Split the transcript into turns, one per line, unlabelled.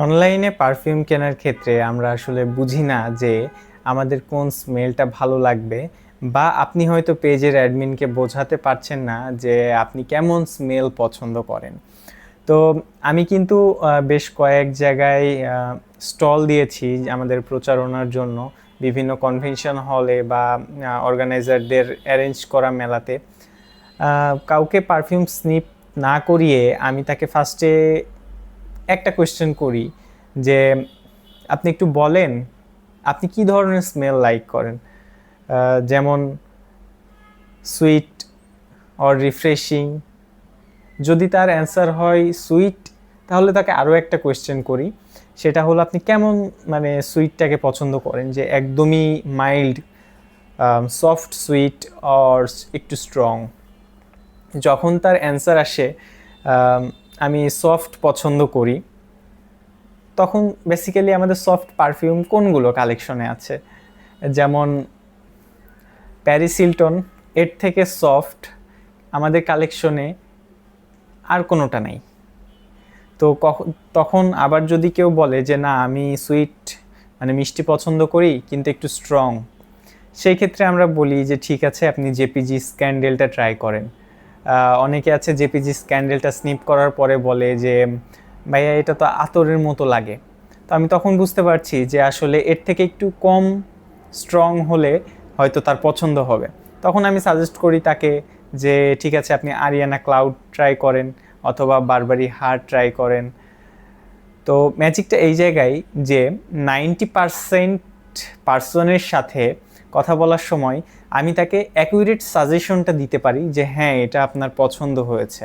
অনলাইনে পারফিউম কেনার ক্ষেত্রে আমরা আসলে বুঝি না যে আমাদের কোন স্মেলটা ভালো লাগবে, বা আপনি হয়তো পেজের অ্যাডমিনকে বোঝাতে পারছেন না যে আপনি কেমন স্মেল পছন্দ করেন। তো আমি কিন্তু বেশ কয়েক জায়গায় স্টল দিয়েছি আমাদের প্রচারণার জন্য, বিভিন্ন কনভেনশন হলে বা অর্গানাইজারদের অ্যারেঞ্জ করা মেলাতে। কাউকে পারফিউম স্নিপ না করিয়ে আমি তাকে ফার্স্টে একটা কোয়েশ্চেন করি যে আপনি একটু বলেন আপনি কি ধরনের স্মেল লাইক করেন, যেমন সুইট অর রিফ্রেশিং। যদি তার অ্যান্সার হয় সুইট, তাহলে তাকে আরও একটা কোয়েশ্চেন করি, সেটা হলো আপনি কেমন মানে সুইটটাকে পছন্দ করেন, যে একদমই মাইল্ড, সফট সুইট অর একটু স্ট্রং। যখন তার অ্যান্সার আসে আমি সফট পছন্দ করি, তখন বেসিক্যালি আমাদের সফট পারফিউম কোনগুলো কালেকশনে আছে, যেমন প্যারিস হিলটন, এর থেকে সফট আমাদের কালেকশনে আর কোনোটা নাই। তো তখন আবার যদি কেউ বলে যে না আমি সুইট মানে মিষ্টি পছন্দ করি কিন্তু একটু স্ট্রং, সেই ক্ষেত্রে আমরা বলি যে ঠিক আছে আপনি জেপিজি স্ক্যান্ডেলটা ট্রাই করেন। অনেকে আছে জেপিজি স্ক্যান্ডেলটা স্নিপ করার পরে বলে যে ভাইয়া এটা তো আতরের মতো লাগে। তো আমি তখন বুঝতে পারছি যে আসলে এর থেকে একটু কম স্ট্রং হলে হয়তো তার পছন্দ হবে। তখন আমি সাজেস্ট করি তাকে যে ঠিক আছে আপনি আরিয়ানা ক্লাউড ট্রাই করেন অথবা বারবারি হার্ট ট্রাই করেন। তো ম্যাজিকটা এই জায়গায় যে 90% পার্সনের সাথে কথা বলার সময় আমি তাকে অ্যাকুরেট সাজেশনটা দিতে পারি যে হ্যাঁ এটা আপনার পছন্দ হয়েছে।